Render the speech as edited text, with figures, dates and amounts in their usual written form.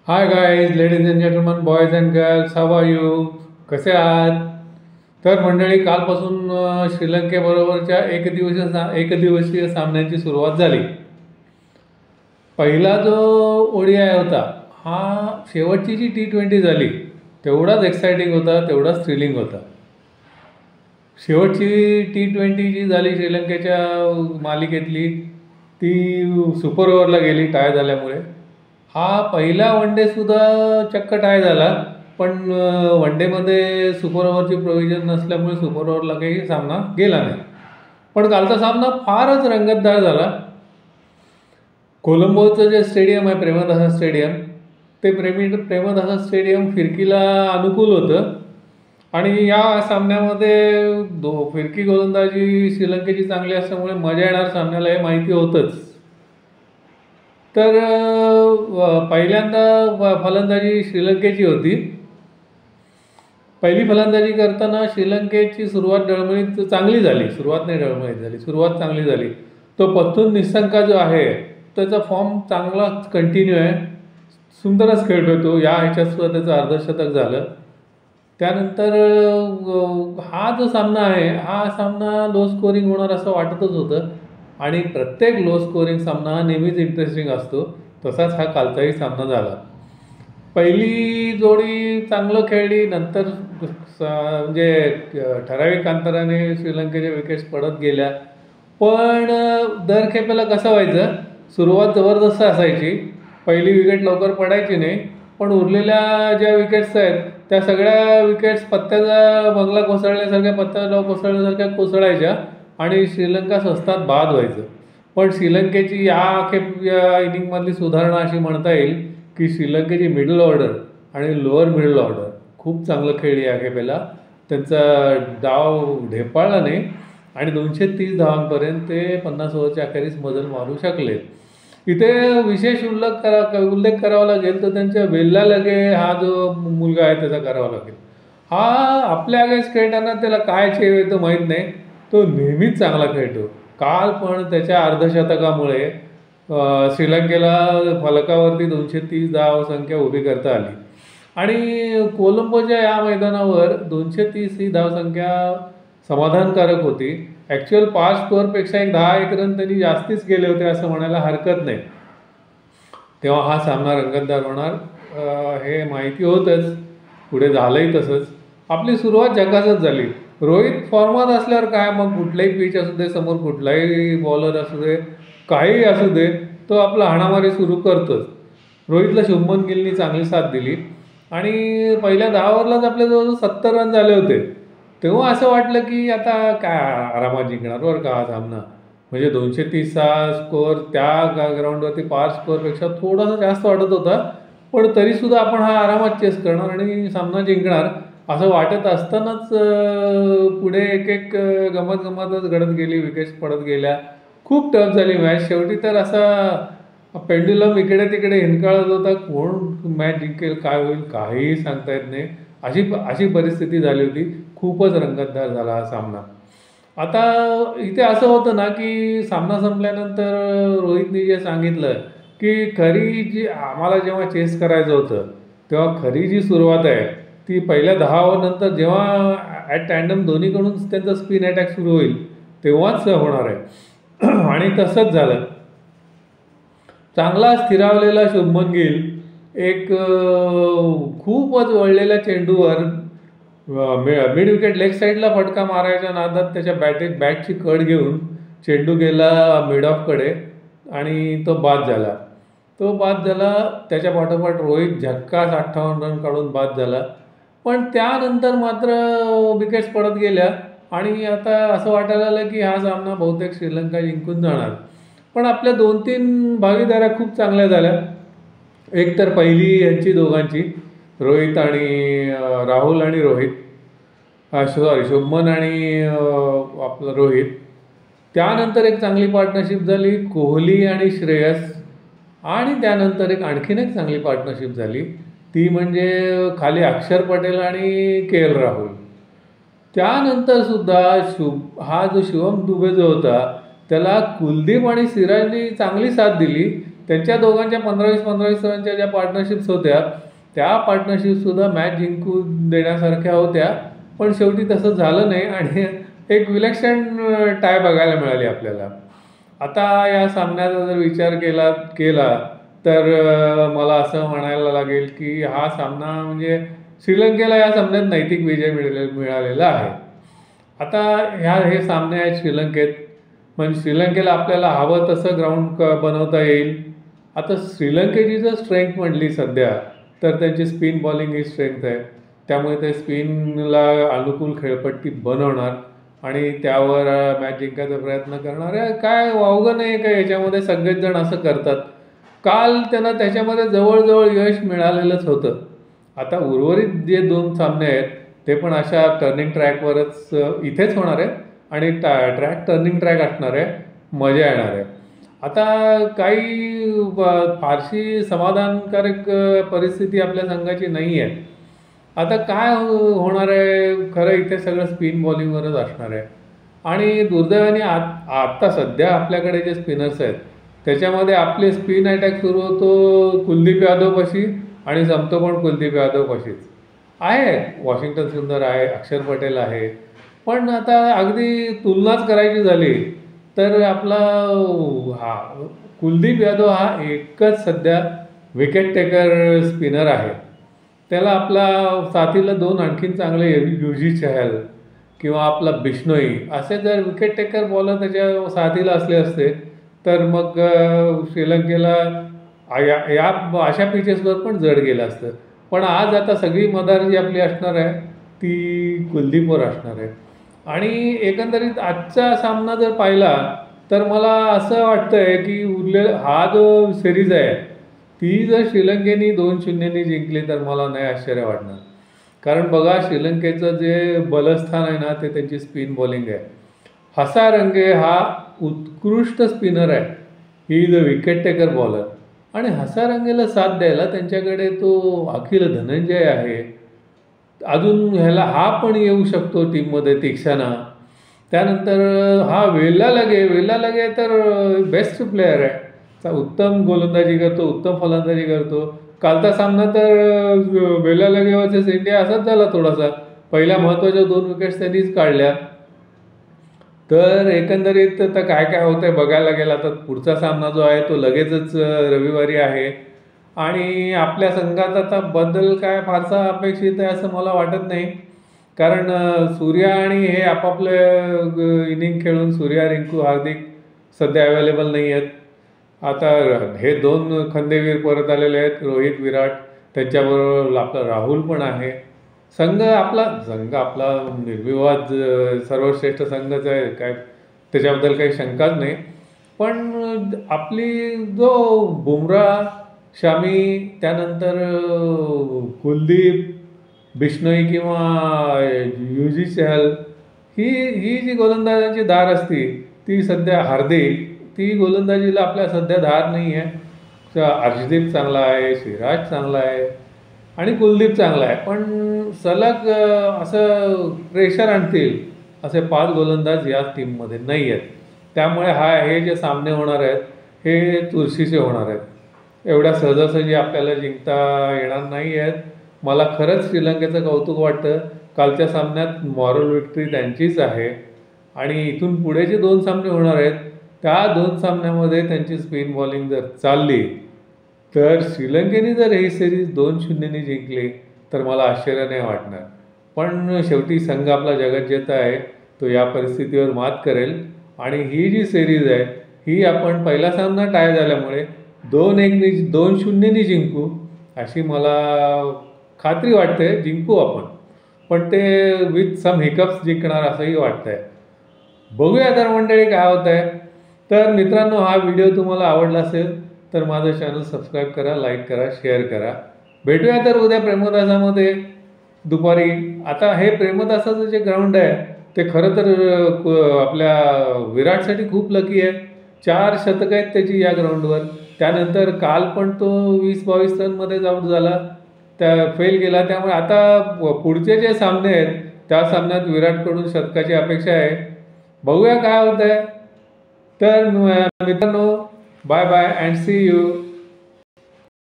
High guys, ladies and gentleman, boys and girls, how are you? कसे आहात? तर मंडळी, कालपासून श्रीलंकेबरोबरच्या एकदिवसीय सामन्यांची सुरुवात झाली. पहिला जो ODI होता, हा शेवटची जी T20 झाली तेवढाच एक्साइटिंग होता, तेवढाच थ्रिलिंग होता. शेवटची T20 जी झाली श्रीलंकेच्या मालिकेतली, ती सुपर ओव्हरला गेली टाय झाल्यामुळे. हा पहिला वनडेसुद्धा चक्क टाय झाला, पण वनडेमध्ये सुपर ओव्हरची प्रोव्हिजन नसल्यामुळे सुपर ओव्हरला काही सामना गेला नाही. पण कालचा सामना फारच रंगतदार झाला. कोलंबोचं जे स्टेडियम आहे, प्रेमदासा स्टेडियम, ते प्रेमदासा स्टेडियम फिरकीला अनुकूल होतं आणि या सामन्यामध्ये फिरकी गोलंदाजी श्रीलंकेची चांगली असल्यामुळे मजा येणार सामन्याला, हे माहिती होतंच. तर पहिल्यांदा फलंदाजी श्रीलंकेची होती. पहिली फलंदाजी करताना श्रीलंकेची सुरुवात चांगली झाली. सुरुवात चांगली झाली. तो पथ्थून निसंका जो आहे त्याचा फॉर्म चांगला कंटिन्यू आहे. सुंदरच खेळतोय तो. या ह्याच्यातसुद्धा त्याचं अर्धशतक झालं. त्यानंतर हा जो सामना आहे, हा सामना लो स्कोरिंग होणार असं वाटतच होतं आणि प्रत्येक लो स्कोरिंग सामना हा नेहमीच इंटरेस्टिंग असतो. तसाच हा कालचाही सामना झाला. पहिली जोडी चांगलं खेळली, नंतर म्हणजे ठराविक अंतराने श्रीलंकेच्या विकेट्स पडत गेल्या. पण दर खेपेला कसं व्हायचं, सुरुवात जबरदस्त असायची, पहिली विकेट लवकर पडायची नाही, पण उरलेल्या ज्या विकेट्स आहेत त्या सगळ्या विकेट्स पत्त्याचा बंगला कोसळल्यासारख्या कोसळायच्या आणि श्रीलंका स्वस्तात बाद व्हायचं. पण श्रीलंकेची या इनिंगमधली सुधारणा अशी म्हणता येईल की श्रीलंकेची मिडल ऑर्डर आणि लोअर मिडल ऑर्डर खूप चांगलं खेळली या खेपेला. त्यांचा डाव ढेपाळला नाही आणि 230 धावांपर्यंत ते 50 ओव्हरच्या अखेरीस मजल मारू शकले. इथे विशेष उल्लेख करावा लागेल तर त्यांच्या वेल्ला लगे हा जो मुलगा आहे त्याचा करावा लागेल. हा आपल्या अगेन्स्ट खेळताना त्याला काय चेव येतं माहीत नाही, तो नेहमीच चांगला खेळतो. काल पण त्याच्या अर्धशतकामुळे श्रीलंकेला फलकावरती 230 धावसंख्या उभी करता आली आणि कोलंबोच्या या मैदानावर 230 ही धावसंख्या समाधानकारक होती. ॲक्च्युअल 5 स्कोअरपेक्षा 10-1 रन त्यांनी जास्तीच गेले होते असं म्हणायला हरकत नाही. तेव्हा हा सामना रंगतदार होणार हे माहिती होतंच, पुढे झालंही तसंच. आपली सुरुवात झकासच झाली. रोहित फॉर्मात असल्यावर काय, मग कुठलाही पिच असू दे, समोर कुठलाही बॉलर असू दे, काहीही असू दे, तो आपला हाणामारी सुरू करतोच. रोहितला शुभमन गिलनी चांगली साथ दिली आणि पहिल्या 10 ओव्हरलाच आपल्या जवळजवळ 70 रन झाले होते. तेव्हा असं वाटलं की आता काय आरामात जिंकणार बरं का हा सामना. म्हणजे 230चा स्कोअर त्या ग्राउंडवरती 5 स्कोअरपेक्षा थोडासा जास्त वाटत होता, पण तरीसुद्धा आपण हा आरामात चेस करणार आणि सामना जिंकणार असं वाटत असतानाच पुढे एक गमतच घडत गेली, विकेट्स पडत गेल्या. खूप टफ झाली मॅच. शेवटी तर असा पेंड्युलम इकडे तिकडे हिंदकाळत होता. कोण मॅच जिंकेल, काय होईल, काहीही सांगता येत नाही. अशी परिस्थिती झाली होती. खूपच रंगतदार झाला हा सामना. आता इथे असं होतं ना की सामना संपल्यानंतर रोहितने जे सांगितलं की खरी जी आम्हाला जेव्हा चेस करायचं होतं तेव्हा खरी जी सुरुवात आहे ती पहिल्या 10 ओव्हरनंतर जेव्हा ॲट टँडम दोन्हीकडून त्यांचा स्पिन अटॅक सुरू होईल तेव्हाच होणार आहे आणि तसंच झालं. चांगला स्थिरावलेला शुभमन गिल एक खूपच वळलेल्या चेंडूवर मिड विकेट लेग साईडला फटका मारायच्या नादात त्याच्या बॅटची कड घेऊन चेंडू गेला मिड ऑफकडे आणि तो बाद झाला. त्याच्या पाठोपाठ रोहित झक्कास 58 रन काढून बाद झाला. पण त्यानंतर मात्र विकेट्स पडत गेल्या आणि आता असं वाटायला लागलं की हा सामना बहुतेक श्रीलंका जिंकून जाणार. पण आपल्या 2-3 भागीदाऱ्या खूप चांगल्या झाल्या. एक तर पहिली यांची दोघांची, रोहित आणि राहुल आणि शुभमन आणि आपलं रोहित. त्यानंतर एक चांगली पार्टनरशिप झाली कोहली आणि श्रेयस आणि त्यानंतर आणखीन एक चांगली पार्टनरशिप झाली, ती म्हणजे खाली अक्षर पटेल आणि KL राहुल. त्यानंतरसुद्धा हा जो शिवम दुबे जो होता त्याला कुलदीप आणि सिराजने चांगली साथ दिली त्यांच्या दोघांच्या 15-20 रनच्या ज्या पार्टनरशिप्स होत्या त्या पार्टनरशिपसुद्धा मॅच जिंकू देण्यासारख्या होत्या, पण शेवटी तसं झालं नाही आणि एक विलक्षण टाय बघायला मिळाली आपल्याला. आता या सामन्याचा जर विचार केला तर मला असं म्हणायला लागेल की हा सामना म्हणजे श्रीलंकेला या सामन्यात नैतिक विजय मिळालेला आहे. आता हे सामने आहेत श्रीलंकेत, म्हणजे श्रीलंकेला आपल्याला हवं तसं ग्राउंड बनवता येईल. आता श्रीलंकेची जर स्ट्रेंथ म्हटली सध्या तर त्यांची स्पिन बॉलिंग ही स्ट्रेंथ आहे, त्यामुळे ते स्पिनला अनुकूल खेळपट्टी बनवणार आणि त्यावर मॅच जिंकायचा प्रयत्न करणार आहे. काय वावगं नाही का याच्यामध्ये, सगळेच जण असं करतात. काल त्यांना त्याच्यामध्ये जवळजवळ यश मिळालेलंच होतं. आता उर्वरित जे 2 सामने आहेत ते पण अशा टर्निंग ट्रॅकवरच इथेच होणार आहेत आणि ट्रॅक टर्निंग ट्रॅक असणार आहे, मजा येणार आहे. आता काही फारशी समाधानकारक परिस्थिती आपल्या संघाची नाही आहे. आता काय होणार आहे, खरं इथे सगळं स्पिन बॉलिंगवरच असणार आहे आणि दुर्दैवाने आत्ता सध्या आपल्याकडे जे स्पिनर्स आहेत त्याच्यामध्ये आपले स्पिन अटॅक सुरू होतो कुलदीप यादवपाशी आणि संपतो पण कुलदीप यादवपाशीच आहे. वॉशिंग्टन सुंदर आहे, अक्षर पटेल आहे, पण आता अगदी तुलनाच करायची झाली तर आपला कुलदीप यादव हा एकच सध्या विकेट टेकर स्पिनर आहे. त्याला आपला साथीला 2 आणखीन चांगले युजी चहल किंवा आपला बिश्नोई असे जर विकेट टेकर बॉलर त्याच्या साथीला असले असते तर मग श्रीलंकेला या अशा पिचेसवर पण जड गेलं असतं. पण आज आता सगळी मदार जी आपली असणार आहे ती कुलदीपवर असणार आहे आणि एकंदरीत आजचा सामना जर पाहिला तर मला असं वाटतं आहे की हा जो सिरीज आहे ती जर श्रीलंकेने 2-0 जिंकली तर मला नाही आश्चर्य वाटणार. कारण बघा श्रीलंकेचं जे बलस्थान आहे ना ते त्यांची स्पिन बॉलिंग आहे. हसारंगे हा उत्कृष्ट स्पिनर आहे, he is a wicket taker bowler आणि हसारंगेला साथ द्यायला त्यांच्याकडे तो अखिल धनंजय आहे. अजून हा पण येऊ शकतो टीममध्ये तीक्षाना. त्यानंतर वेल्ला लगे तर बेस्ट प्लेयर आहे, उत्तम गोलंदाजी करतो, उत्तम फलंदाजी करतो. कालचा सामना तर वेल्ला लगे वर्सेस इंडिया असाच झाला थोडासा. पहिल्या महत्त्वाच्या 2 विकेट्स त्यांनीच काढल्या. तर एकंदरीत तर काय काय होतं आहे बघायला गेला तर पुढचा सामना जो आहे तो लगेचच रविवारी आहे आणि आपल्या संघात आता बदल काय फारसा अपेक्षित आहे असं मला वाटत नाही. कारण सूर्या आणि हे आपापले इनिंग खेळून रिंकू, हार्दिक सध्या अवेलेबल नाही आहेत. आता हे 2 खंदेवीर परत आलेले आहेत, रोहित, विराट, त्यांच्याबरोबर आपला राहुल पण आहे. संघ आपला निर्विवाद सर्वश्रेष्ठ संघच आहे, काय त्याच्याबद्दल काही शंकाच नाही. पण आपली जो बुमराह, शामी, त्यानंतर कुलदीप, बिश्नोई किंवा युजी चहल ही जी गोलंदाजांची धार असती ती सध्या हार्दिक, ती गोलंदाजीला आपल्या सध्या धार नाही आहे. अर्शदीप चांगला आहे, सिराज चांगला आहे आणि कुलदीप चांगला आहे, पण सलग असं प्रेशर आणतील असे 5 गोलंदाज या टीममध्ये नाही आहेत. त्यामुळे हे जे सामने होणार आहेत हे चुरशीचे होणार आहेत, एवढ्या सहजासहजी आपल्याला जिंकता येणार नाही आहेत. मला खरंच श्रीलंकेचं कौतुक वाटतं. कालच्या सामन्यात मॉरल विक्ट्री त्यांचीच आहे आणि इथून पुढे जे 2 सामने होणार आहेत त्या 2 सामन्यामध्ये त्यांची स्पिन बॉलिंग जर चालली तर श्रीलंकेने जर ही सिरीज 2-0 जिंकली तर मला आश्चर्य नाही वाटणार. पण शेवटी संघ आपला जगज्जेता आहे, तो या परिस्थितीवर मात करेल आणि ही जी सिरीज आहे ही आपण पहिला सामना टाय झाल्यामुळे 2-0 जिंकू अशी मला खात्री वाटते. जिंकू आपण, पण ते विथ सम हिकअप्स जिंकणार असंही वाटतं आहे. बघूया तर मंडळी काय होतं आहे. तर मित्रांनो, हा व्हिडिओ तुम्हाला आवडला असेल तर माझं चॅनल सबस्क्राईब करा, लाईक करा, शेअर करा. भेटूया तर उद्या प्रेमदासामध्ये दुपारी. आता हे प्रेमदासाचं जे ग्राउंड आहे ते खरं तर आपल्या विराटसाठी खूप लकी आहे. 4 शतकं आहेत त्याची या ग्राउंडवर. त्यानंतर काल पण तो 20-22 रनमध्येच आऊट झाला, फेल गेला. त्यामुळे आता पुढचे जे सामने आहेत त्या सामन्यात विराटकडून शतकाची अपेक्षा आहे. बघूया काय होतं आहे. तर मित्रांनो, bye bye and see you.